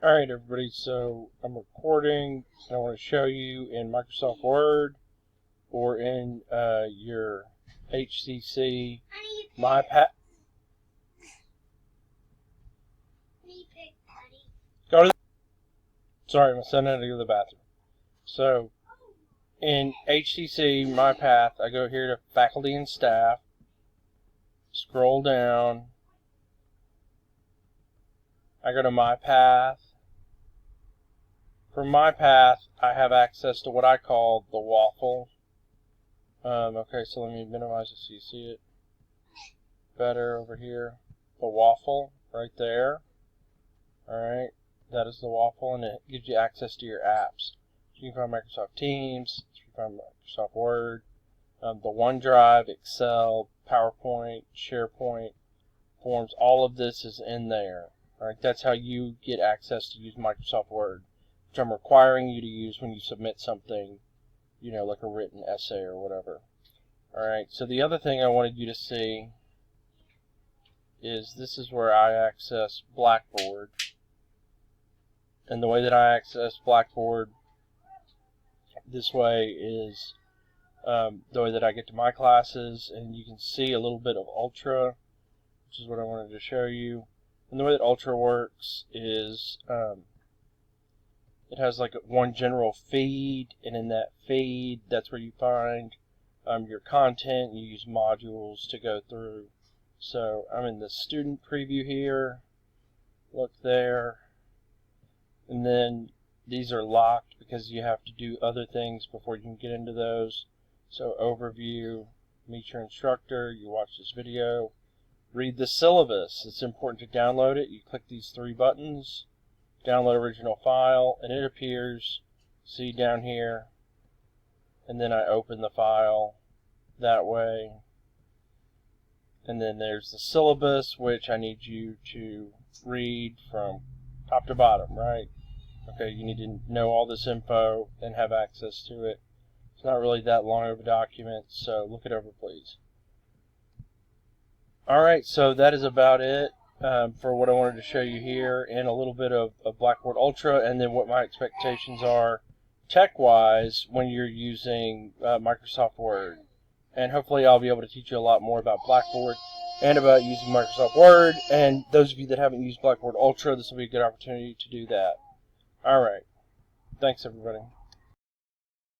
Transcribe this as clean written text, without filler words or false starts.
Alright everybody, so I'm recording and I want to show you in Microsoft Word or in your HCC My Path. Go to the, sorry, my son had to go to the bathroom. So in HCC My Path, I go here to Faculty and Staff, scroll down, I go to My Path. From My Path, I have access to what I call the waffle. Okay, so let me minimize it so you see it better over here. The waffle right there. Alright, that is the waffle, and it gives you access to your apps. You can find Microsoft Teams, you can find Microsoft Word, the OneDrive, Excel, PowerPoint, SharePoint, Forms, all of this is in there. Alright, that's how you get access to use Microsoft Word, which I'm requiring you to use when you submit something, you know, like a written essay or whatever. Alright, so the other thing I wanted you to see is this is where I access Blackboard. And the way that I access Blackboard this way is the way that I get to my classes, and you can see a little bit of Ultra, which is what I wanted to show you. And the way that Ultra works is it has like one general feed, and in that feed, that's where you find your content. You use modules to go through. So I'm in the student preview here. Look there. And then these are locked because you have to do other things before you can get into those. So overview, meet your instructor, you watch this video, read the syllabus. It's important to download it. You click these three buttons, download original file, and it appears, see down here, and then I open the file that way. And then there's the syllabus, which I need you to read from top to bottom, right? Okay, you need to know all this info and have access to it. It's not really that long of a document, so look it over, please. Alright, so that is about it for what I wanted to show you here, and a little bit of Blackboard Ultra, and then what my expectations are tech-wise when you're using Microsoft Word. And hopefully I'll be able to teach you a lot more about Blackboard and about using Microsoft Word. And those of you that haven't used Blackboard Ultra, this will be a good opportunity to do that. Alright. Thanks, everybody.